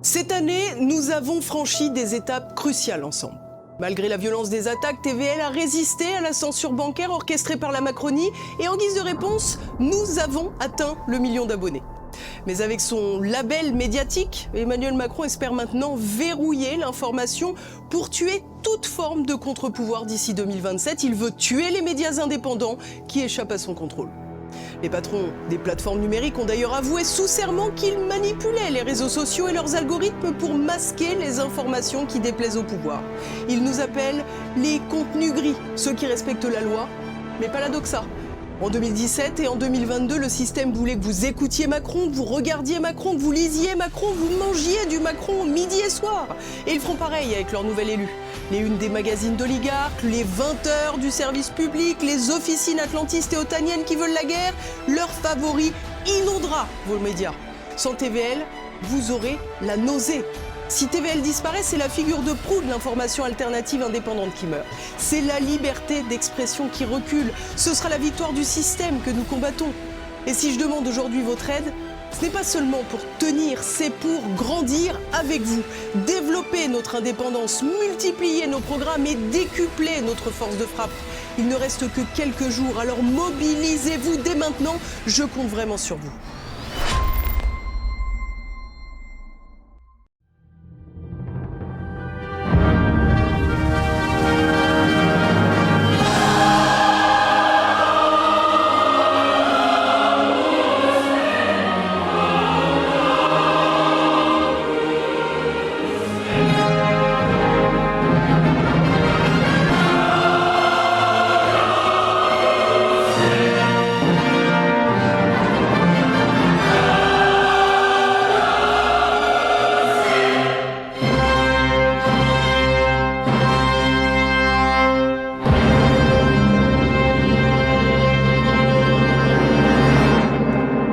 Cette année, nous avons franchi des étapes cruciales ensemble. Malgré la violence des attaques, TVL a résisté à la censure bancaire orchestrée par la Macronie et en guise de réponse, nous avons atteint le 1 million d'abonnés. Mais avec son label médiatique, Emmanuel Macron espère maintenant verrouiller l'information pour tuer toute forme de contre-pouvoir d'ici 2027. Il veut tuer les médias indépendants qui échappent à son contrôle. Les patrons des plateformes numériques ont d'ailleurs avoué sous serment qu'ils manipulaient les réseaux sociaux et leurs algorithmes pour masquer les informations qui déplaisent au pouvoir. Ils nous appellent les contenus gris, ceux qui respectent la loi, mais pas la doxa. En 2017 et en 2022, le système voulait que vous écoutiez Macron, que vous regardiez Macron, que vous lisiez Macron, que vous mangiez du Macron midi et soir. Et ils feront pareil avec leur nouvel élu. Les unes des magazines d'oligarques, les 20 heures du service public, les officines atlantistes et otaniennes qui veulent la guerre, leur favori inondera vos médias. Sans TVL, vous aurez la nausée. Si TVL disparaît, c'est la figure de proue de l'information alternative indépendante qui meurt. C'est la liberté d'expression qui recule. Ce sera la victoire du système que nous combattons. Et si je demande aujourd'hui votre aide, ce n'est pas seulement pour tenir, c'est pour grandir avec vous, développer notre indépendance, multiplier nos programmes et décupler notre force de frappe. Il ne reste que quelques jours, alors mobilisez-vous dès maintenant, je compte vraiment sur vous.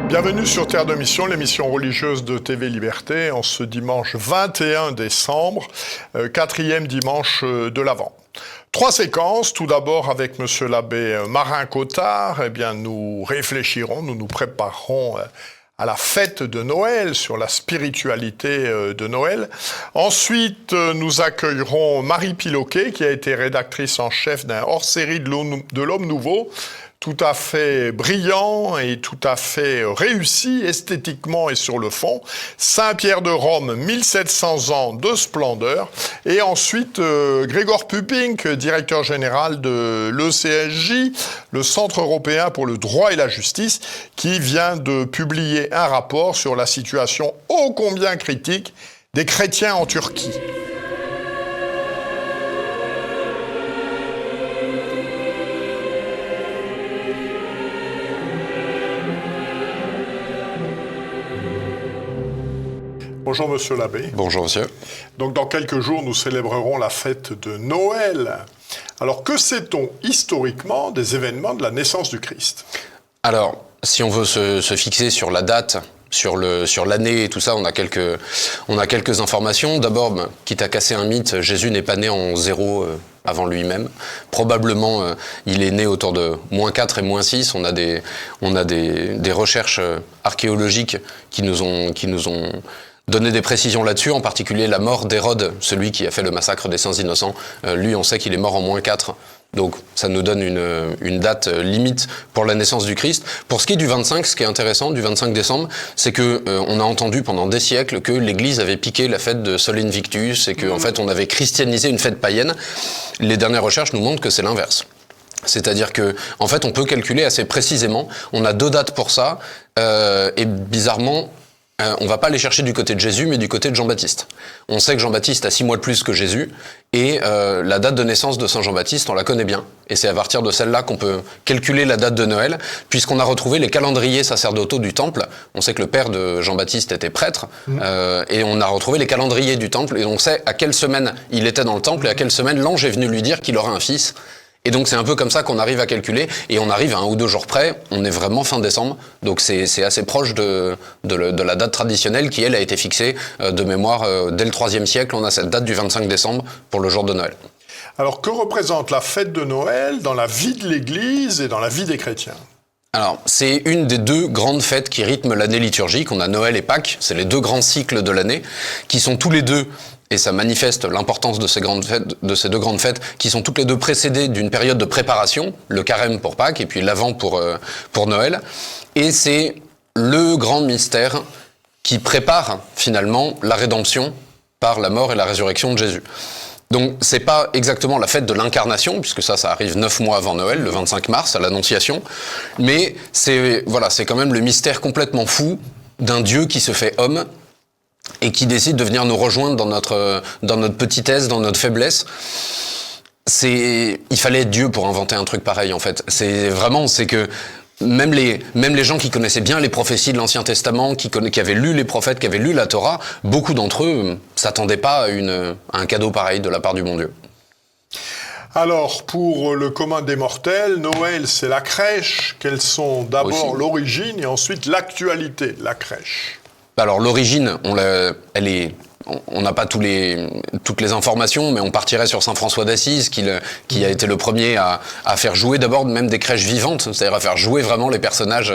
Bienvenue sur Terre de Mission, l'émission religieuse de TV Liberté, en ce dimanche 21 décembre, quatrième dimanche de l'Avent. 3 séquences, tout d'abord avec monsieur l'abbé Marin-Cotard, nous réfléchirons, nous nous préparerons à la fête de Noël, sur la spiritualité de Noël. Ensuite, nous accueillerons Marie Piloquet, qui a été rédactrice en chef d'un hors-série de l'Homme Nouveau, tout à fait brillant et tout à fait réussi esthétiquement et sur le fond. Saint-Pierre de Rome, 1700 ans de splendeur. Et ensuite, Gregor Pupink, directeur général de l'ECSJ, le Centre européen pour le droit et la justice, qui vient de publier un rapport sur la situation ô combien critique des chrétiens en Turquie. Bonjour monsieur l'abbé. Bonjour monsieur. Donc dans quelques jours, nous célébrerons la fête de Noël. Alors que sait-on historiquement des événements de la naissance du Christ ? Alors, si on veut se fixer sur la date, sur l'année et tout ça, on a quelques informations. D'abord, quitte à casser un mythe, Jésus n'est pas né en 0 avant lui-même. Probablement, il est né autour de -4 et -6. On a des recherches archéologiques qui nous ont donné des précisions là-dessus, en particulier la mort d'Hérode, celui qui a fait le massacre des saints innocents. Lui, on sait qu'il est mort en -4. Donc ça nous donne une date limite pour la naissance du Christ. Pour ce qui est du 25, ce qui est intéressant, du 25 décembre, c'est que on a entendu pendant des siècles que l'Église avait piqué la fête de Sol Invictus et qu'en fait on avait christianisé une fête païenne. Les dernières recherches nous montrent que c'est l'inverse. C'est-à-dire que, en fait, on peut calculer assez précisément. On a 2 dates pour ça, et bizarrement, on va pas aller chercher du côté de Jésus, mais du côté de Jean-Baptiste. On sait que Jean-Baptiste a 6 mois de plus que Jésus, et la date de naissance de Saint Jean-Baptiste, on la connaît bien. Et c'est à partir de celle-là qu'on peut calculer la date de Noël, puisqu'on a retrouvé les calendriers sacerdotaux du temple. On sait que le père de Jean-Baptiste était prêtre, et on a retrouvé les calendriers du temple, et on sait à quelle semaine il était dans le temple, et à quelle semaine l'ange est venu lui dire qu'il aurait un fils. Et donc c'est un peu comme ça qu'on arrive à calculer, et on arrive à 1 ou 2 jours près, on est vraiment fin décembre, donc c'est assez proche de la date traditionnelle qui, elle, a été fixée de mémoire dès le IIIe siècle. On a cette date du 25 décembre pour le jour de Noël. Alors que représente la fête de Noël dans la vie de l'Église et dans la vie des chrétiens ? Alors, c'est une des deux grandes fêtes qui rythment l'année liturgique. On a Noël et Pâques, c'est les deux grands cycles de l'année, qui sont tous les deux, et ça manifeste l'importance de ces deux grandes fêtes, qui sont toutes les deux précédées d'une période de préparation, le carême pour Pâques et puis l'Avent pour Noël. Et c'est le grand mystère qui prépare finalement la rédemption par la mort et la résurrection de Jésus. Donc c'est pas exactement la fête de l'incarnation, puisque ça arrive 9 mois avant Noël, le 25 mars, à l'Annonciation, mais c'est quand même le mystère complètement fou d'un Dieu qui se fait homme et qui décide de venir nous rejoindre dans notre petitesse, dans notre faiblesse. Il fallait être Dieu pour inventer un truc pareil, en fait. C'est que même les gens qui connaissaient bien les prophéties de l'Ancien Testament, qui avaient lu les prophètes, qui avaient lu la Torah, beaucoup d'entre eux s'attendaient pas à un cadeau pareil de la part du bon Dieu. Alors, pour le commun des mortels, Noël, c'est la crèche. Quelles sont d'abord l'origine et ensuite l'actualité de la crèche? Alors, l'origine, on n'a pas toutes les informations, mais on partirait sur saint François d'Assise, qui a été le premier à faire jouer d'abord même des crèches vivantes, c'est-à-dire à faire jouer vraiment les personnages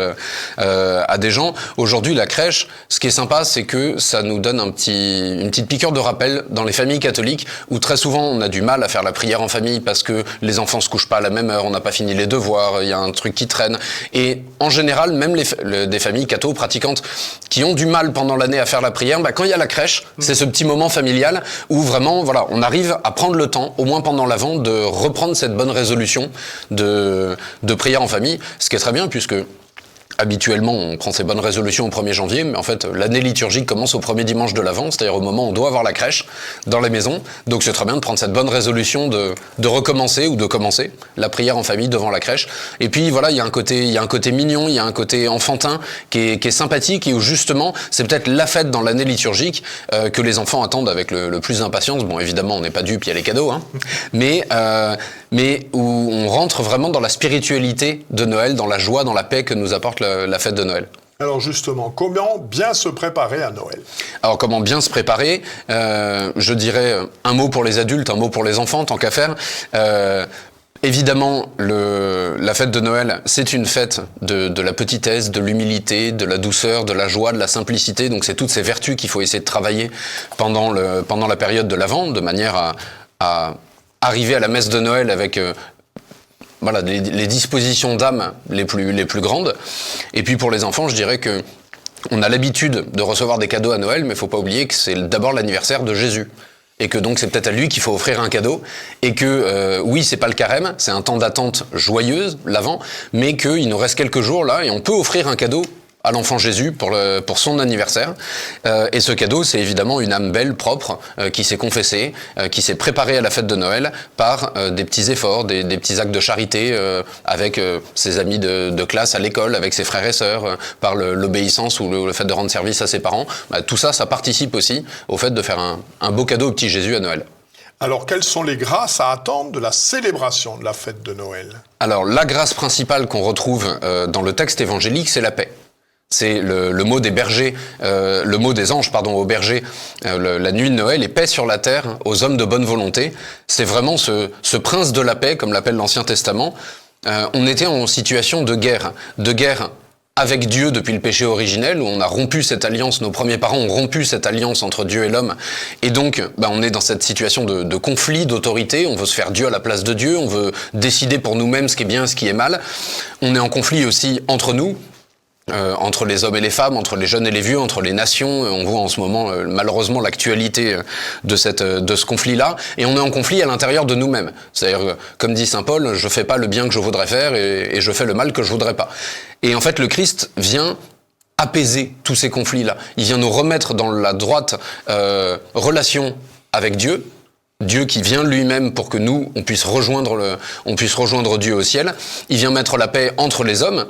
à des gens. Aujourd'hui, la crèche, ce qui est sympa, c'est que ça nous donne une petite piqûre de rappel dans les familles catholiques, où très souvent on a du mal à faire la prière en famille parce que les enfants se couchent pas à la même heure, on n'a pas fini les devoirs, il y a un truc qui traîne. Et en général, même des familles catho pratiquantes qui ont du mal pendant l'année à faire la prière, quand il y a la crèche, c'est ce petit moment familial où vraiment, on arrive à prendre le temps, au moins pendant l'Avent, de reprendre cette bonne résolution de prière en famille, ce qui est très bien puisque habituellement, on prend ces bonnes résolutions au 1er janvier, mais en fait, l'année liturgique commence au premier dimanche de l'Avent, c'est-à-dire au moment où on doit avoir la crèche dans les maisons. Donc c'est très bien de prendre cette bonne résolution de recommencer ou de commencer la prière en famille devant la crèche. Et puis voilà, il y a un côté mignon, il y a un côté enfantin qui est sympathique et où justement, c'est peut-être la fête dans l'année liturgique que les enfants attendent avec le plus d'impatience. Bon, évidemment, on n'est pas dupes, il y a les cadeaux, hein, mais où on rentre vraiment dans la spiritualité de Noël, dans la joie, dans la paix que nous apporte la fête de Noël. Alors justement, comment bien se préparer à Noël? Alors comment bien se préparer? Je dirais un mot pour les adultes, un mot pour les enfants, tant qu'à faire. Évidemment, la fête de Noël, c'est une fête de la petitesse, de l'humilité, de la douceur, de la joie, de la simplicité. Donc c'est toutes ces vertus qu'il faut essayer de travailler pendant la période de l'Avent, de manière à arriver à la messe de Noël avec les dispositions d'âme les plus grandes. Et puis pour les enfants, je dirais que on a l'habitude de recevoir des cadeaux à Noël, mais il faut pas oublier que c'est d'abord l'anniversaire de Jésus. Et que donc c'est peut-être à lui qu'il faut offrir un cadeau. Et que oui, c'est pas le carême, c'est un temps d'attente joyeuse, l'Avent, mais qu'il nous reste quelques jours là, et on peut offrir un cadeau à l'enfant Jésus pour son anniversaire. Et ce cadeau, c'est évidemment une âme belle, propre, qui s'est confessée, qui s'est préparée à la fête de Noël par des petits efforts, des petits actes de charité avec ses amis de classe à l'école, avec ses frères et sœurs, par l'obéissance ou le fait de rendre service à ses parents. Tout ça, ça participe aussi au fait de faire un beau cadeau au petit Jésus à Noël. Alors, quelles sont les grâces à attendre de la célébration de la fête de Noël? Alors, la grâce principale qu'on retrouve dans le texte évangélique, c'est la paix. C'est le mot des bergers, le mot des anges, aux bergers, la nuit de Noël, et paix sur la terre aux hommes de bonne volonté. C'est vraiment ce prince de la paix, comme l'appelle l'Ancien Testament. On était en situation de guerre avec Dieu depuis le péché originel, où on a rompu cette alliance, nos premiers parents ont rompu cette alliance entre Dieu et l'homme, et donc on est dans cette situation de conflit, d'autorité, on veut se faire Dieu à la place de Dieu, on veut décider pour nous-mêmes ce qui est bien, ce qui est mal. On est en conflit aussi entre nous, entre les hommes et les femmes, entre les jeunes et les vieux, entre les nations. On voit en ce moment malheureusement l'actualité de ce conflit-là, et on est en conflit à l'intérieur de nous-mêmes. C'est-à-dire, comme dit saint Paul, je fais pas le bien que je voudrais faire et je fais le mal que je voudrais pas. Et en fait, le Christ vient apaiser tous ces conflits-là. Il vient nous remettre dans la droite relation avec Dieu. Dieu qui vient lui-même pour que nous, on puisse rejoindre Dieu au ciel. Il vient mettre la paix entre les hommes.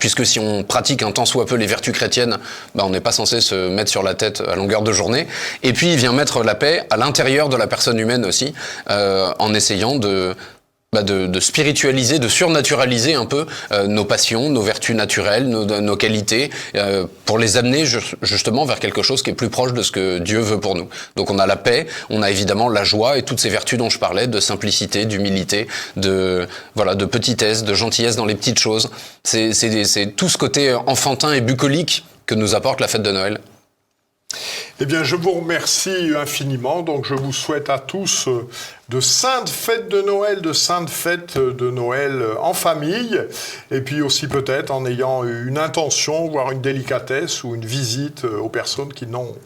Puisque si on pratique un tant soit peu les vertus chrétiennes, on n'est pas censé se mettre sur la tête à longueur de journée. Et puis il vient mettre la paix à l'intérieur de la personne humaine aussi, en essayant de de spiritualiser, de surnaturaliser un peu nos passions, nos vertus naturelles, nos qualités, pour les amener justement vers quelque chose qui est plus proche de ce que Dieu veut pour nous. Donc on a la paix, on a évidemment la joie et toutes ces vertus dont je parlais, de simplicité, d'humilité, de petitesse, de gentillesse dans les petites choses. C'est tout ce côté enfantin et bucolique que nous apporte la fête de Noël. Eh bien, je vous remercie infiniment. Donc, je vous souhaite à tous de saintes fêtes de Noël, en famille. Et puis aussi peut-être en ayant une intention, voire une délicatesse ou une visite aux personnes qui n'ont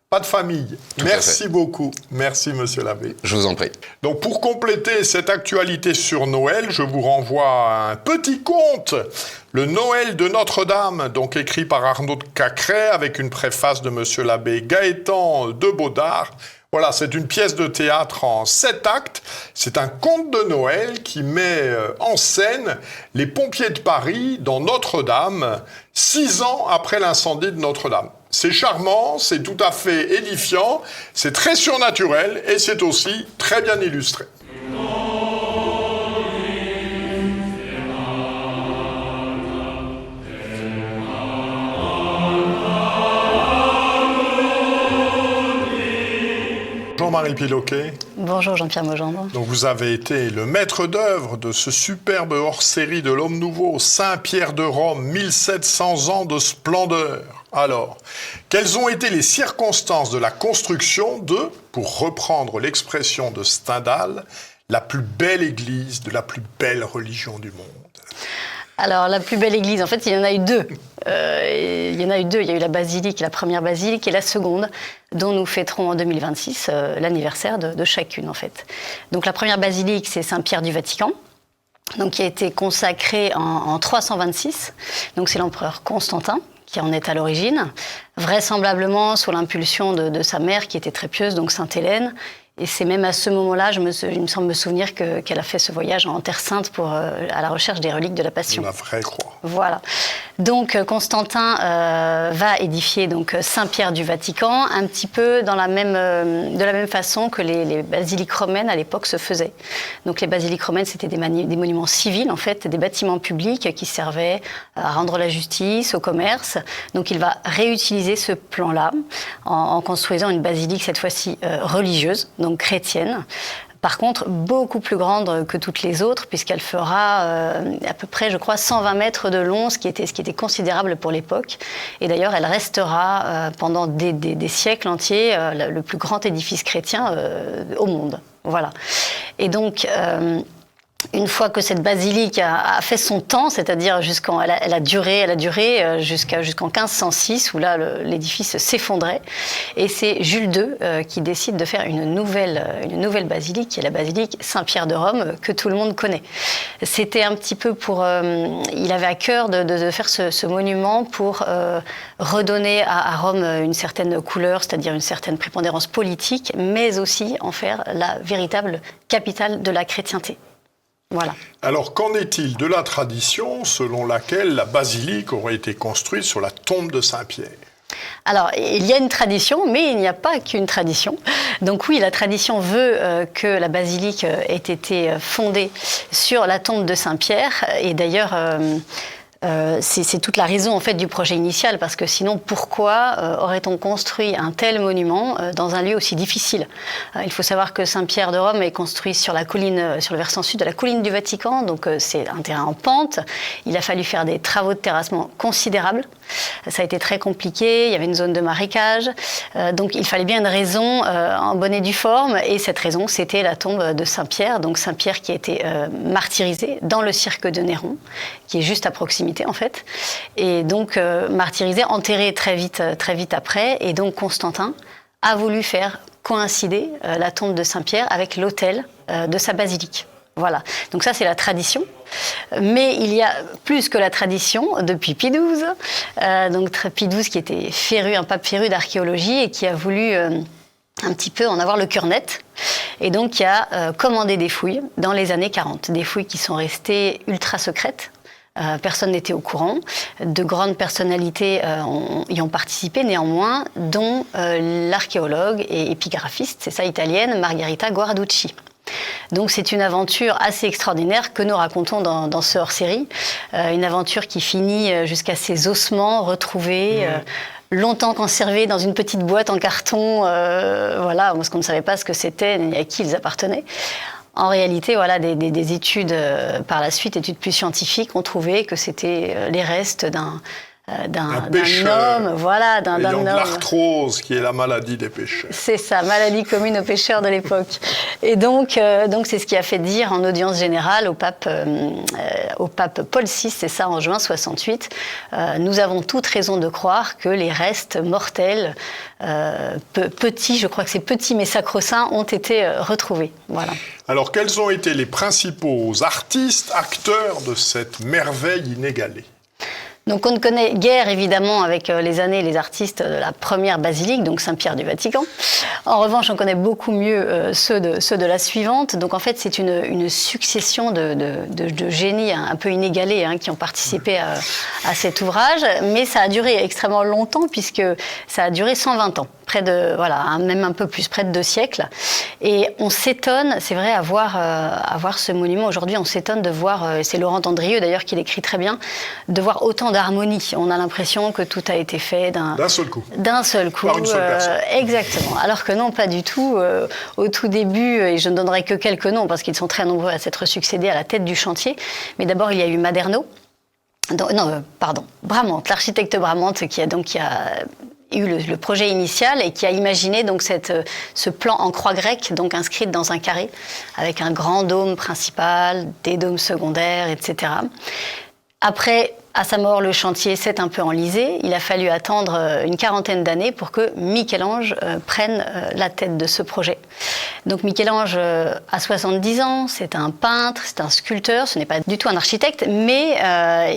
pas de famille. Merci beaucoup. Merci, monsieur l'abbé. Je vous en prie. Donc, pour compléter cette actualité sur Noël, je vous renvoie à un petit conte, Le Noël de Notre-Dame, donc écrit par Arnaud de Cacrès, avec une préface de monsieur l'abbé Gaëtan de Baudard. Voilà, c'est une pièce de théâtre en 7 actes. C'est un conte de Noël qui met en scène les pompiers de Paris dans Notre-Dame, 6 ans après l'incendie de Notre-Dame. C'est charmant, c'est tout à fait édifiant, c'est très surnaturel et c'est aussi très bien illustré. Jean-Marie Piloquet. Bonjour Jean-Pierre Mogendre. Donc vous avez été le maître d'œuvre de ce superbe hors-série de l'Homme Nouveau, Saint-Pierre de Rome, 1700 ans de splendeur. Alors, quelles ont été les circonstances de la construction de, pour reprendre l'expression de Stendhal, la plus belle église de la plus belle religion du monde? Alors, la plus belle église, en fait, il y en a eu deux. Il y a eu la basilique, la première basilique, et la seconde, dont nous fêterons en 2026 l'anniversaire de chacune, en fait. Donc, la première basilique, c'est Saint-Pierre du Vatican, donc, qui a été consacrée en 326. Donc, c'est l'empereur Constantin qui en est à l'origine, vraisemblablement sous l'impulsion de sa mère, qui était très pieuse, donc Sainte Hélène. Et c'est même à ce moment-là, il me semble me souvenir qu'elle a fait ce voyage en Terre Sainte à la recherche des reliques de la Passion. La vraie croix. Voilà. Donc Constantin va édifier donc Saint-Pierre du Vatican, un petit peu de la même façon que les basiliques romaines à l'époque se faisaient. Donc les basiliques romaines, c'était des monuments civils, en fait, des bâtiments publics qui servaient à rendre la justice, au commerce. Donc il va réutiliser ce plan-là en construisant une basilique, cette fois-ci religieuse, donc chrétienne. Par contre, beaucoup plus grande que toutes les autres, puisqu'elle fera à peu près, je crois, 120 mètres de long, ce qui était considérable pour l'époque. Et d'ailleurs, elle restera pendant des siècles entiers le plus grand édifice chrétien au monde. Voilà. Et donc, une fois que cette basilique a fait son temps, c'est-à-dire elle a duré jusqu'en 1506, où là l'édifice s'effondrait, et c'est Jules II qui décide de faire une nouvelle basilique, qui est la basilique Saint-Pierre de Rome, que tout le monde connaît. C'était un petit peu il avait à cœur de faire ce monument pour redonner à Rome une certaine couleur, c'est-à-dire une certaine prépondérance politique, mais aussi en faire la véritable capitale de la chrétienté. Voilà. Alors, qu'en est-il de la tradition selon laquelle la basilique aurait été construite sur la tombe de Saint-Pierre ? Alors, il y a une tradition, mais il n'y a pas qu'une tradition. Donc oui, la tradition veut que la basilique ait été fondée sur la tombe de Saint-Pierre. Et d'ailleurs, c'est toute la raison en fait du projet initial, parce que sinon pourquoi aurait-on construit un tel monument dans un lieu aussi difficile? Il faut savoir que Saint-Pierre de Rome est construit sur la colline, sur le versant sud de la colline du Vatican, donc c'est un terrain en pente. Il a fallu faire des travaux de terrassement considérables. Ça a été très compliqué, il y avait une zone de marécage, donc il fallait bien une raison en bonne et due forme, et cette raison c'était la tombe de Saint-Pierre, donc Saint-Pierre qui a été martyrisé dans le cirque de Néron, qui est juste à proximité en fait, et donc martyrisé, enterré très vite après, et donc Constantin a voulu faire coïncider la tombe de Saint-Pierre avec l'autel de sa basilique. Voilà, donc ça c'est la tradition. Mais il y a plus que la tradition depuis Pie XII. Donc Pie XII qui était un pape féru d'archéologie et qui a voulu un petit peu en avoir le cœur net. Et donc qui a commandé des fouilles dans les années 40. Des fouilles qui sont restées ultra secrètes. Personne n'était au courant. De grandes personnalités y ont participé néanmoins, dont l'archéologue et épigraphiste, c'est ça, italienne, Margherita Guarducci. Donc c'est une aventure assez extraordinaire que nous racontons dans ce hors-série. Une aventure qui finit jusqu'à ses ossements retrouvés, longtemps conservés dans une petite boîte en carton, voilà, parce qu'on ne savait pas ce que c'était ni à qui ils appartenaient. En réalité, voilà, des études par la suite, études plus scientifiques, ont trouvé que c'était les restes d'un homme, voilà, d'un homme. L'arthrose, qui est la maladie des pêcheurs. C'est ça, maladie commune aux pêcheurs de l'époque. Et donc c'est ce qui a fait dire en audience générale au pape Paul VI, c'est ça, en juin 68, nous avons toute raison de croire que les restes mortels, petits, je crois que c'est petits mais sacro-saints, ont été retrouvés. Voilà. Alors, quels ont été les principaux artistes, acteurs de cette merveille inégalée ? Donc on ne connaît guère évidemment avec les années les artistes de la première basilique, donc Saint-Pierre du Vatican. En revanche, on connaît beaucoup mieux ceux de la suivante. Donc en fait, c'est une succession de génies un peu inégalés qui ont participé à cet ouvrage. Mais ça a duré extrêmement longtemps puisque ça a duré 120 ans. Près de, voilà, même un peu plus, près de 2 siècles. Et on s'étonne, c'est vrai, à voir ce monument aujourd'hui, on s'étonne de voir, c'est Laurent Andrieux d'ailleurs qui l'écrit très bien, de voir autant d'harmonie. On a l'impression que tout a été fait d'un seul coup. D'un seul coup. Par une seule personne. Exactement. Alors que non, pas du tout. Au tout début, et je ne donnerai que quelques noms parce qu'ils sont très nombreux à s'être succédés à la tête du chantier, mais d'abord il y a eu Maderno, Bramante, l'architecte Bramante qui a eu le projet initial et qui a imaginé donc ce plan en croix grecque, donc inscrite dans un carré, avec un grand dôme principal, des dômes secondaires, etc. Après, à sa mort, le chantier s'est un peu enlisé. Il a fallu attendre une 40aine d'années pour que Michel-Ange prenne la tête de ce projet. Donc Michel-Ange a 70 ans, c'est un peintre, c'est un sculpteur, ce n'est pas du tout un architecte, mais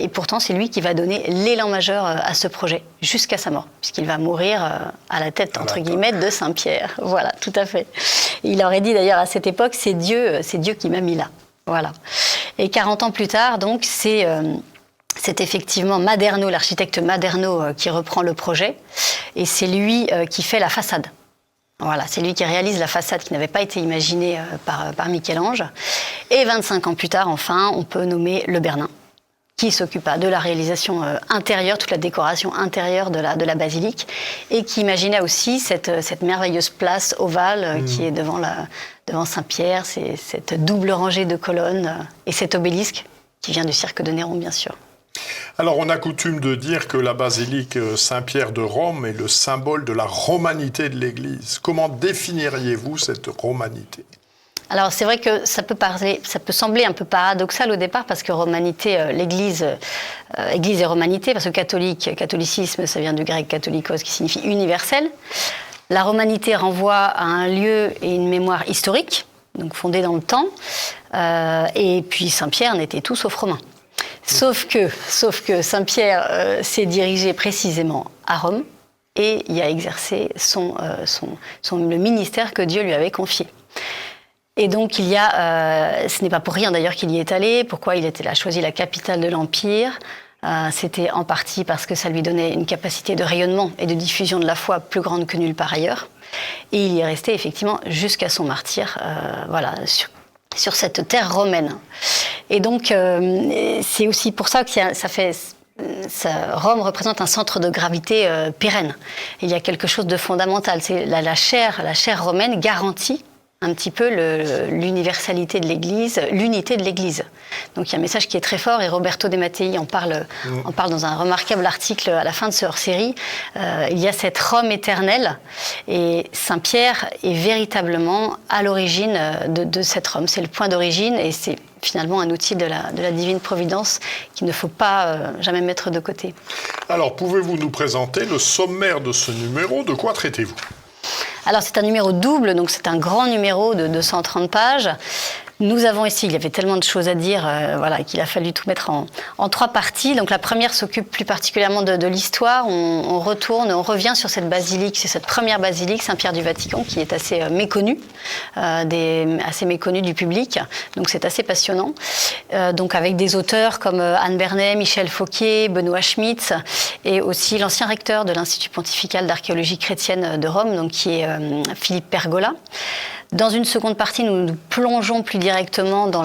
et pourtant c'est lui qui va donner l'élan majeur à ce projet jusqu'à sa mort, puisqu'il va mourir à la tête, entre guillemets, de Saint-Pierre. Voilà, tout à fait. Il aurait dit d'ailleurs à cette époque, c'est Dieu qui m'a mis là. Voilà. Et 40 ans plus tard, donc, c'est effectivement Maderno, l'architecte Maderno, qui reprend le projet. Et c'est lui qui fait la façade. Voilà, c'est lui qui réalise la façade qui n'avait pas été imaginée par Michel-Ange. Et 25 ans plus tard, enfin, on peut nommer Le Bernin, qui s'occupa de la réalisation intérieure, toute la décoration intérieure de la basilique, et qui imagina aussi cette merveilleuse place ovale qui est devant Saint-Pierre, c'est cette double rangée de colonnes, et cet obélisque qui vient du cirque de Néron, bien sûr. Alors, on a coutume de dire que la basilique Saint-Pierre de Rome est le symbole de la romanité de l'Église. Comment définiriez-vous cette romanité ? Alors, c'est vrai que ça peut sembler un peu paradoxal au départ, parce que romanité, l'Église, Église et romanité, parce que catholicisme, ça vient du grec katholikos, qui signifie universel. La romanité renvoie à un lieu et une mémoire historique, donc fondée dans le temps, et puis Saint-Pierre n'était tout sauf romain. Sauf que Saint-Pierre s'est dirigé précisément à Rome et y a exercé le ministère que Dieu lui avait confié. Et donc ce n'est pas pour rien d'ailleurs qu'il y est allé. Pourquoi il a choisi la capitale de l'Empire ? C'était en partie parce que ça lui donnait une capacité de rayonnement et de diffusion de la foi plus grande que nulle part ailleurs. Et il y est resté effectivement jusqu'à son martyre, sur cette terre romaine. Et donc, c'est aussi pour ça que Rome représente un centre de gravité pérenne. Il y a quelque chose de fondamental. C'est la chair romaine garantit un petit peu l'universalité de l'Église, l'unité de l'Église. Donc il y a un message qui est très fort, et Roberto De Mattei en parle dans un remarquable article à la fin de ce hors-série. Il y a cette Rome éternelle, et Saint-Pierre est véritablement à l'origine de cette Rome. C'est le point d'origine, et c'est finalement un outil de la divine providence qu'il ne faut pas jamais mettre de côté. Alors, pouvez-vous nous présenter le sommaire de ce numéro ? De quoi traitez-vous ? Alors, c'est un numéro double, donc c'est un grand numéro de 230 pages. Nous avons ici, il y avait tellement de choses à dire, qu'il a fallu tout mettre en 3 parties. Donc la première s'occupe plus particulièrement de l'histoire. On revient sur cette basilique, c'est cette première basilique Saint-Pierre du Vatican qui est assez méconnue, assez méconnue du public. Donc c'est assez passionnant. Donc avec des auteurs comme Anne Bernet, Michel Fauquier, Benoît Schmitz, et aussi l'ancien recteur de l'Institut pontifical d'archéologie chrétienne de Rome, donc qui est Philippe Pergola. Dans une seconde partie, nous nous plongeons plus directement dans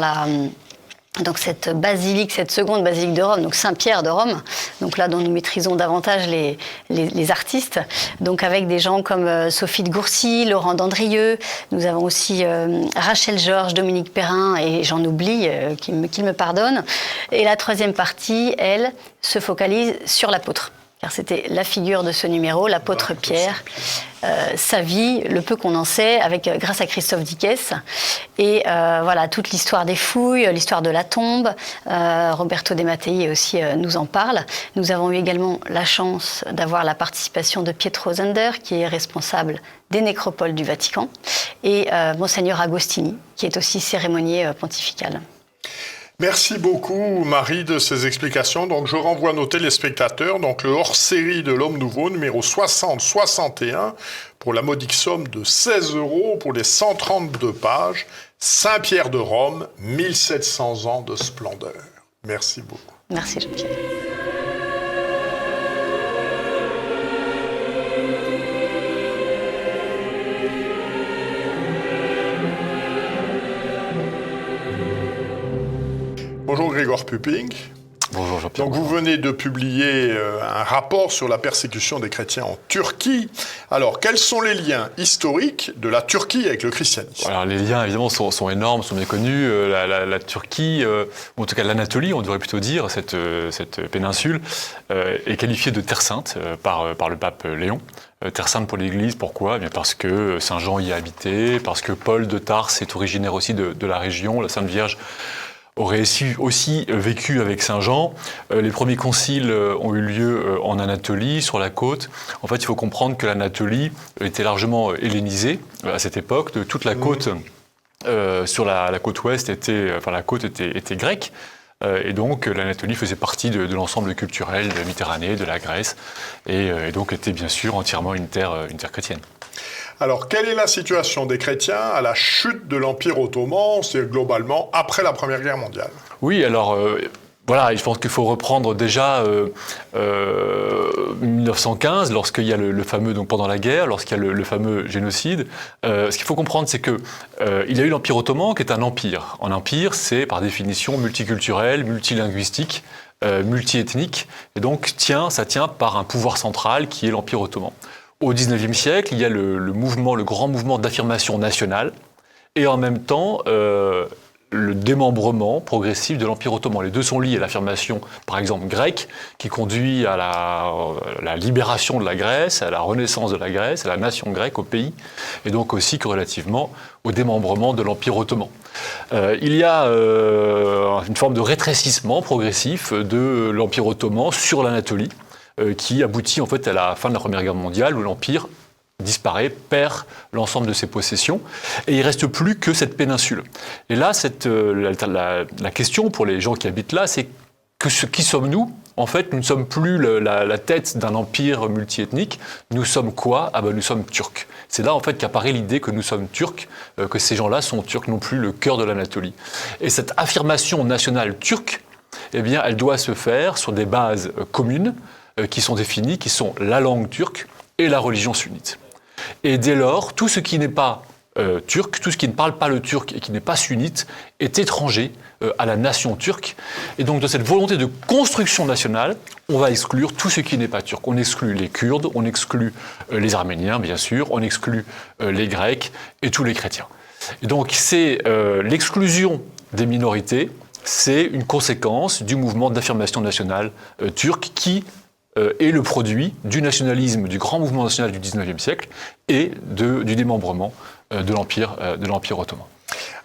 cette basilique, cette seconde basilique de Rome, donc Saint-Pierre de Rome, donc là dont nous maîtrisons davantage les artistes, donc avec des gens comme Sophie de Gourcy, Laurent Dandrieux, nous avons aussi Rachel Georges, Dominique Perrin, et j'en oublie, qu'il me pardonne. Et la troisième partie, elle, se focalise sur l'apôtre. Car c'était la figure de ce numéro, l'apôtre Pierre, sa vie, le peu qu'on en sait, grâce à Christophe Dickès. Et voilà, toute l'histoire des fouilles, l'histoire de la tombe. Roberto De Mattei aussi nous en parle. Nous avons eu également la chance d'avoir la participation de Pietro Zender, qui est responsable des nécropoles du Vatican, et Monseigneur Agostini, qui est aussi cérémonier pontifical. Merci beaucoup, Marie, de ces explications. Donc, je renvoie nos téléspectateurs, donc le hors-série de l'Homme Nouveau, numéro 60-61, pour la modique somme de 16 € pour les 132 pages. Saint-Pierre de Rome, 1700 ans de splendeur. Merci beaucoup. Merci, Jean-Pierre. Bonjour Grégoire Puping. Bonjour Jean-Pierre. Donc vous venez de publier un rapport sur la persécution des chrétiens en Turquie. Alors quels sont les liens historiques de la Turquie avec le christianisme ? Alors les liens évidemment sont énormes, sont bien connus. La Turquie, ou en tout cas l'Anatolie, on devrait plutôt dire, cette péninsule, est qualifiée de terre sainte par le pape Léon. Terre sainte pour l'Église, pourquoi ? Bien parce que Saint Jean y a habité, parce que Paul de Tarse est originaire aussi de la région, la Sainte Vierge aurait aussi vécu avec Saint Jean. Les premiers conciles ont eu lieu en Anatolie, sur la côte. En fait, il faut comprendre que l'Anatolie était largement hellénisée à cette époque. Toute la côte, sur la côte ouest, la côte était grecque. Et donc, l'Anatolie faisait partie de l'ensemble culturel de la Méditerranée, de la Grèce, et donc était bien sûr entièrement une terre chrétienne. Alors, quelle est la situation des chrétiens à la chute de l'Empire ottoman, c'est globalement après la Première Guerre mondiale ? Oui, alors voilà, je pense qu'il faut reprendre déjà 1915, lorsqu'il y a le fameux, donc pendant la guerre, lorsqu'il y a le fameux génocide. Ce qu'il faut comprendre, c'est que il y a eu l'Empire ottoman, qui est un empire. Un empire, c'est par définition multiculturel, multilinguistique, multiethnique, et donc ça tient par un pouvoir central qui est l'Empire ottoman. Au XIXe siècle, il y a le grand mouvement d'affirmation nationale, et en même temps, le démembrement progressif de l'Empire ottoman. Les deux sont liés. L'affirmation, par exemple, grecque, qui conduit à la libération de la Grèce, à la renaissance de la Grèce, à la nation grecque, au pays, et donc aussi corrélativement au démembrement de l'Empire ottoman. Il y a une forme de rétrécissement progressif de l'Empire ottoman sur l'Anatolie, qui aboutit en fait à la fin de la Première Guerre mondiale, où l'Empire disparaît, perd l'ensemble de ses possessions, et il ne reste plus que cette péninsule. Et là, la question pour les gens qui habitent là, c'est qui sommes-nous ? En fait, nous ne sommes plus la tête d'un empire multiethnique. Nous sommes quoi ? Nous sommes turcs. C'est là en fait qu'apparaît l'idée que nous sommes turcs, que ces gens-là sont turcs, non plus le cœur de l'Anatolie. Et cette affirmation nationale turque, eh bien, elle doit se faire sur des bases communes, qui sont définies, qui sont la langue turque et la religion sunnite. Et dès lors, tout ce qui n'est pas turc, tout ce qui ne parle pas le turc et qui n'est pas sunnite, est étranger à la nation turque. Et donc, de cette volonté de construction nationale, on va exclure tout ce qui n'est pas turc. On exclut les Kurdes, on exclut les Arméniens, bien sûr, on exclut les Grecs et tous les chrétiens. Et donc, c'est l'exclusion des minorités, c'est une conséquence du mouvement d'affirmation nationale turc qui est le produit du nationalisme, du grand mouvement national du XIXe siècle et du démembrement de l'Empire ottoman.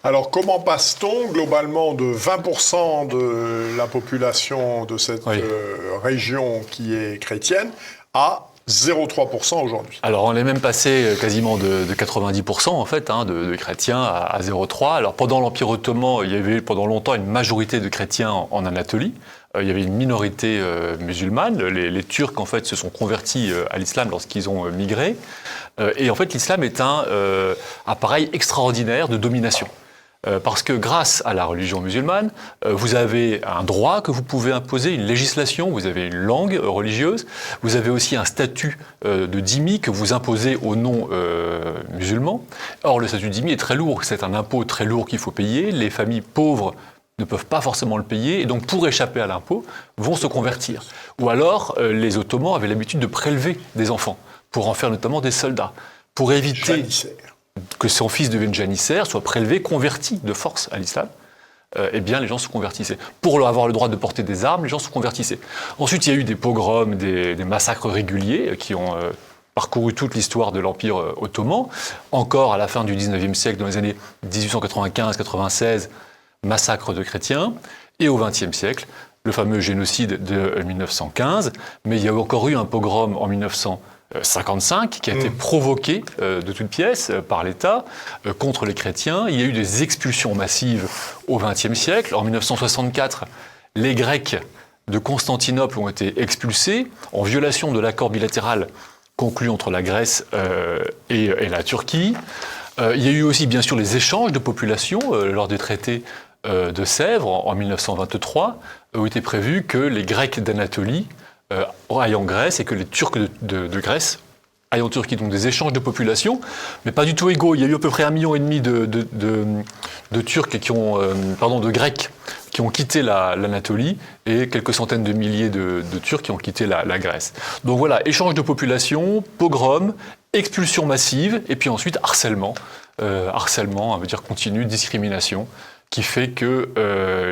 Alors, comment passe-t-on globalement de 20% de la population de cette région qui est chrétienne à 0,3% aujourd'hui? Alors, on est même passé quasiment de 90% en fait, de chrétiens à 0,3%. Alors, pendant l'Empire ottoman, il y avait pendant longtemps une majorité de chrétiens en Anatolie. Il y avait une minorité musulmane. Les Turcs, en fait, se sont convertis à l'islam lorsqu'ils ont migré. Et en fait, l'islam est un appareil extraordinaire de domination. Parce que grâce à la religion musulmane, vous avez un droit que vous pouvez imposer, une législation, vous avez une langue religieuse, vous avez aussi un statut de dhimmi que vous imposez aux non-musulmans. Or, le statut dhimmi est très lourd, c'est un impôt très lourd qu'il faut payer, les familles pauvres ne peuvent pas forcément le payer, et donc pour échapper à l'impôt, vont se convertir. Ou alors, les Ottomans avaient l'habitude de prélever des enfants, pour en faire notamment des soldats, pour éviter Janissaire. que son fils devienne janissaire, soit prélevé, converti de force à l'islam, eh bien les gens se convertissaient. Pour avoir le droit de porter des armes, les gens se convertissaient. Ensuite, il y a eu des pogroms, des massacres réguliers qui ont parcouru toute l'histoire de l'Empire ottoman. Encore à la fin du 19e siècle, dans les années 1895-96, massacre de chrétiens. Et au XXe siècle, le fameux génocide de 1915. Mais il y a encore eu un pogrom en 1955 qui a été provoqué de toutes pièces par l'État contre les chrétiens. Il y a eu des expulsions massives au XXe siècle. En 1964, les Grecs de Constantinople ont été expulsés en violation de l'accord bilatéral conclu entre la Grèce et la Turquie. Il y a eu aussi bien sûr les échanges de population lors des traités de Sèvres en 1923, où il était prévu que les Grecs d'Anatolie aillent en Grèce et que les Turcs de Grèce aillent en Turquie. Donc des échanges de population, mais pas du tout égaux. Il y a eu à peu près 1,5 million de Turcs qui ont, de Grecs qui ont quitté l'Anatolie et quelques centaines de milliers de Turcs qui ont quitté la Grèce. Donc voilà, échange de population, pogrom, expulsion massive et puis ensuite harcèlement. Harcèlement, ça veut dire continu, discrimination, qui fait que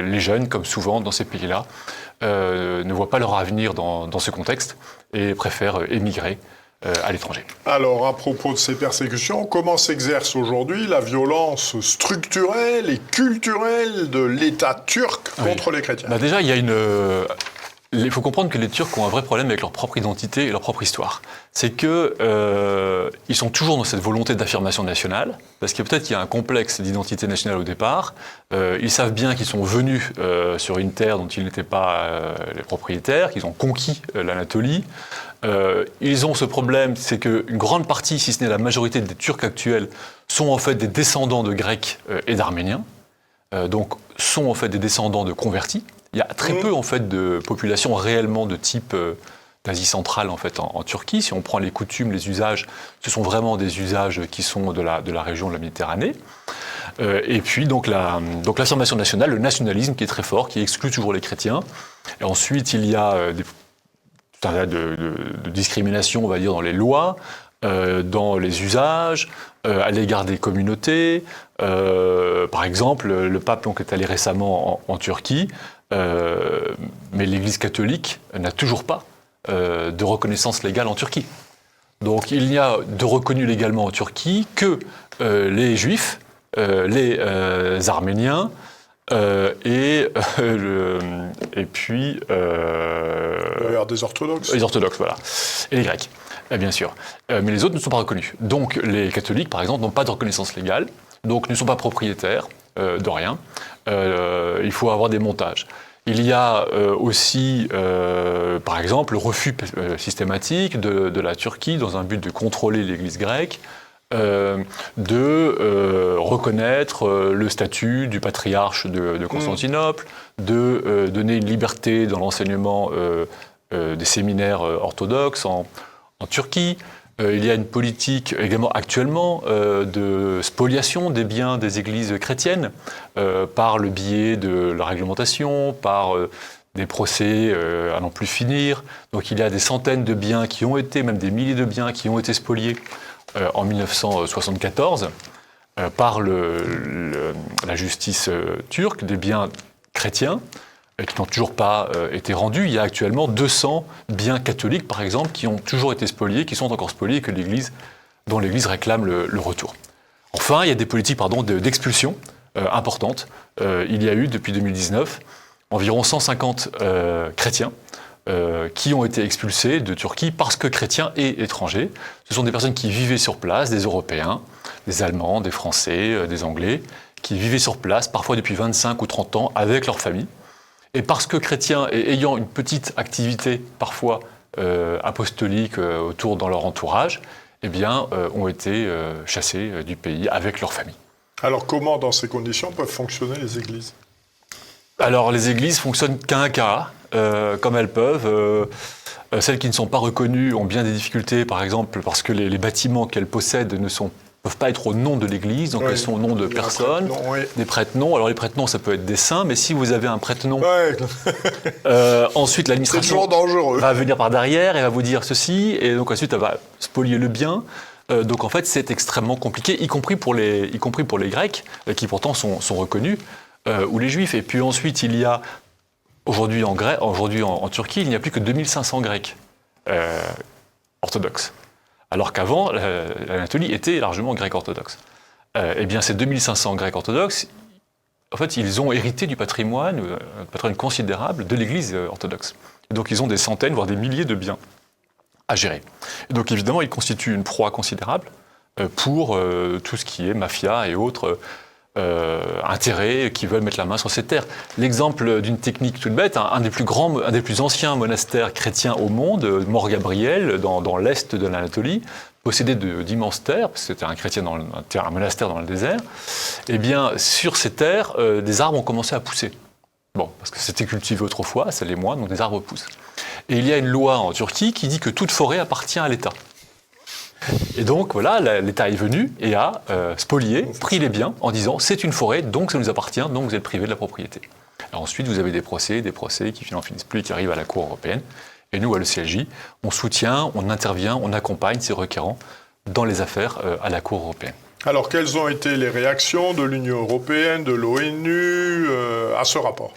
les jeunes, comme souvent dans ces pays-là, ne voient pas leur avenir dans ce contexte et préfèrent émigrer à l'étranger. Alors, à propos de ces persécutions, comment s'exerce aujourd'hui la violence structurelle et culturelle de l'État turc contre les chrétiens ? Déjà, il faut comprendre que les Turcs ont un vrai problème avec leur propre identité et leur propre histoire. C'est qu'ils sont toujours dans cette volonté d'affirmation nationale, parce que peut-être qu'il y a un complexe d'identité nationale au départ. Ils savent bien qu'ils sont venus sur une terre dont ils n'étaient pas les propriétaires, qu'ils ont conquis l'Anatolie. Ils ont ce problème, c'est qu'une grande partie, si ce n'est la majorité des Turcs actuels, sont en fait des descendants de Grecs et d'Arméniens, donc sont en fait des descendants de convertis. Il y a très peu en fait de population réellement de type d'Asie centrale en fait en Turquie. Si on prend les coutumes, les usages, ce sont vraiment des usages qui sont de la région de la Méditerranée. Et puis donc l'affirmation nationale, le nationalisme qui est très fort, qui exclut toujours les chrétiens. Et ensuite il y a tout un tas de discriminations, on va dire, dans les lois, dans les usages, à l'égard des communautés. Par exemple, le pape donc, est allé récemment en Turquie, mais l'Église catholique n'a toujours pas de reconnaissance légale en Turquie. Donc il n'y a de reconnu légalement en Turquie que les Juifs, les Arméniens, et puis... D'ailleurs, des orthodoxes. Les orthodoxes, voilà. Et les Grecs, bien sûr. Mais les autres ne sont pas reconnus. Donc les catholiques, par exemple, n'ont pas de reconnaissance légale, donc ne sont pas propriétaires de rien. Il faut avoir des montages. Il y a aussi, par exemple, le refus systématique de la Turquie dans un but de contrôler l'Église grecque, de reconnaître le statut du patriarche de Constantinople, de donner une liberté dans l'enseignement des séminaires orthodoxes en Turquie. Il y a une politique également actuellement de spoliation des biens des églises chrétiennes par le biais de la réglementation, par des procès à n'en plus finir. Donc il y a des centaines de biens qui ont été, même des milliers de biens qui ont été spoliés en 1974 par la justice turque, des biens chrétiens qui n'ont toujours pas été rendus. Il y a actuellement 200 biens catholiques, par exemple, qui ont toujours été spoliés, qui sont encore spoliés, dont l'Église réclame le retour. Enfin, il y a des politiques d'expulsion importantes. Il y a eu, depuis 2019, environ 150 chrétiens qui ont été expulsés de Turquie parce que chrétiens et étrangers. Ce sont des personnes qui vivaient sur place, des Européens, des Allemands, des Français, des Anglais, qui vivaient sur place, parfois depuis 25 ou 30 ans, avec leur famille. Et parce que chrétiens, et ayant une petite activité parfois apostolique autour dans leur entourage, eh bien, ont été chassés du pays avec leur famille. Alors comment, dans ces conditions, peuvent fonctionner les églises ? Alors les églises fonctionnent qu'à un cas, comme elles peuvent. Celles qui ne sont pas reconnues ont bien des difficultés, par exemple, parce que les bâtiments qu'elles possèdent ne peuvent pas être au nom de l'église, donc elles sont au nom de personnes, des prête-noms. Alors les prête-noms, ça peut être des saints, mais si vous avez un prête-nom, ensuite l'administration va venir par derrière et va vous dire ceci, et donc ensuite elle va spolier le bien. Donc en fait c'est extrêmement compliqué, y compris pour les Grecs, qui pourtant sont reconnus, ou les Juifs. Et puis ensuite il y a, aujourd'hui en Turquie, il n'y a plus que 2500 Grecs orthodoxes. Alors qu'avant, l'Anatolie était largement grec-orthodoxe. Eh bien, ces 2500 Grecs orthodoxes, en fait, ils ont hérité du patrimoine considérable de l'Église orthodoxe. Et donc, ils ont des centaines, voire des milliers de biens à gérer. Et donc, évidemment, ils constituent une proie considérable pour tout ce qui est mafia et autres intérêts qui veulent mettre la main sur ces terres. L'exemple d'une technique toute bête, un des plus anciens monastères chrétiens au monde, Mor Gabriel, dans l'est de l'Anatolie, possédait d'immenses terres, parce que c'était un chrétien un monastère dans le désert. Eh bien, sur ces terres, des arbres ont commencé à pousser. Bon, parce que c'était cultivé autrefois, ça l'est moins, donc des arbres poussent. Et il y a une loi en Turquie qui dit que toute forêt appartient à l'État. Et donc voilà, l'État est venu et a spolié, pris les biens en disant c'est une forêt, donc ça nous appartient, donc vous êtes privé de la propriété. Alors ensuite vous avez des procès qui n'en finissent plus et qui arrivent à la Cour européenne. Et nous, à l'ECLJ, on soutient, on intervient, on accompagne ces requérants dans les affaires à la Cour européenne. Alors quelles ont été les réactions de l'Union européenne, de l'ONU à ce rapport ?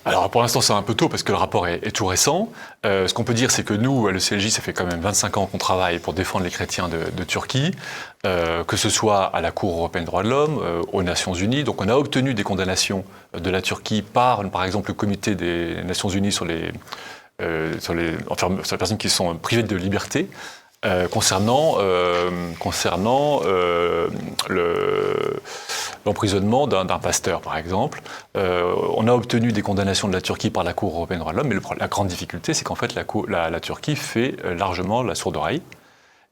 Alors pour l'instant c'est un peu tôt parce que le rapport est tout récent. Ce qu'on peut dire c'est que nous, à l'ECLJ, ça fait quand même 25 ans qu'on travaille pour défendre les chrétiens de Turquie, que ce soit à la Cour européenne des droits de l'homme, aux Nations Unies. Donc on a obtenu des condamnations de la Turquie par exemple le comité des Nations Unies sur les personnes qui sont privées de liberté. Concernant l'emprisonnement d'un pasteur, par exemple. On a obtenu des condamnations de la Turquie par la Cour européenne des droits de l'homme, mais la grande difficulté, c'est qu'en fait, la Turquie fait largement la sourde oreille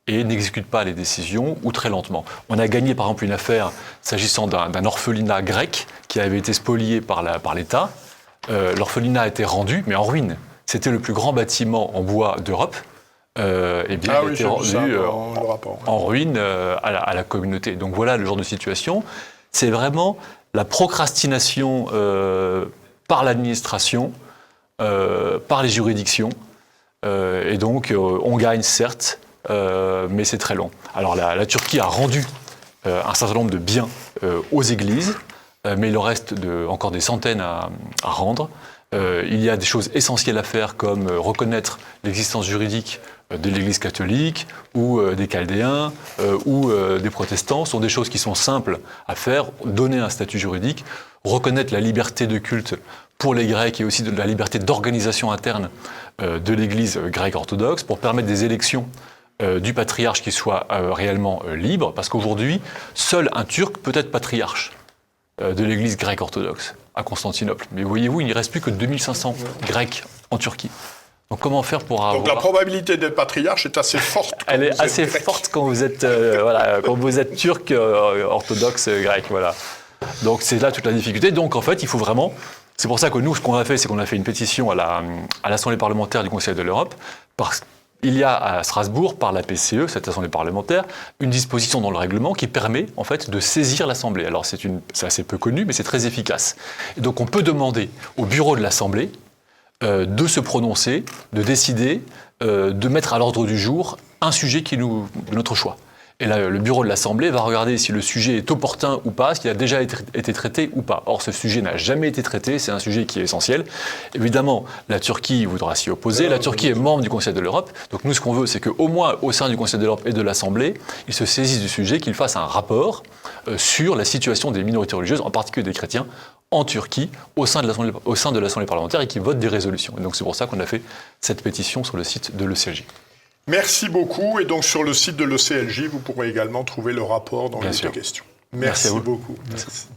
et n'exécute pas les décisions ou très lentement. On a gagné, par exemple, une affaire s'agissant d'un orphelinat grec qui avait été spolié par l'État. L'orphelinat a été rendu, mais en ruine. C'était le plus grand bâtiment en bois d'Europe. Il a été rendu en ruine à la communauté. Donc voilà le genre de situation. C'est vraiment la procrastination par l'administration, par les juridictions. Et donc on gagne certes, mais c'est très long. Alors la Turquie a rendu un certain nombre de biens aux églises, mais il en reste encore des centaines à rendre. Il y a des choses essentielles à faire comme reconnaître l'existence juridique de l'Église catholique ou des Chaldéens ou des protestants. Ce sont des choses qui sont simples à faire, donner un statut juridique, reconnaître la liberté de culte pour les Grecs et aussi de la liberté d'organisation interne de l'Église grecque orthodoxe pour permettre des élections du patriarche qui soient réellement libres, parce qu'aujourd'hui, seul un Turc peut être patriarche de l'Église grecque orthodoxe à Constantinople. Mais voyez-vous, il n'y reste plus que 2500 Grecs en Turquie. Donc comment faire pour avoir... Donc la probabilité d'être patriarche est assez forte. Elle est assez forte quand vous êtes, quand vous êtes turc, orthodoxe, grec, voilà. Donc c'est là toute la difficulté. Donc en fait, il faut vraiment... C'est pour ça que nous, ce qu'on a fait, c'est qu'on a fait une pétition à l'Assemblée parlementaire du Conseil de l'Europe, parce qu'il y a à Strasbourg, par la PCE, cette Assemblée parlementaire, une disposition dans le règlement qui permet en fait de saisir l'Assemblée. Alors c'est assez peu connu, mais c'est très efficace. Et donc on peut demander au bureau de l'Assemblée de se prononcer, de décider, de mettre à l'ordre du jour un sujet qui est de notre choix. Et là, le bureau de l'Assemblée va regarder si le sujet est opportun ou pas, s'il a déjà été traité ou pas. Or, ce sujet n'a jamais été traité, c'est un sujet qui est essentiel. Évidemment, la Turquie voudra s'y opposer. La Turquie est membre du Conseil de l'Europe. Donc nous, ce qu'on veut, c'est qu'au moins, au sein du Conseil de l'Europe et de l'Assemblée, ils se saisissent du sujet, qu'ils fassent un rapport sur la situation des minorités religieuses, en particulier des chrétiens, en Turquie, au sein de l'Assemblée parlementaire, et qui votent des résolutions. Et donc c'est pour ça qu'on a fait cette pétition sur le site de l'ECLJ. Merci beaucoup. Et donc sur le site de l'ECLJ, vous pourrez également trouver le rapport dont il était question. Merci beaucoup. Merci.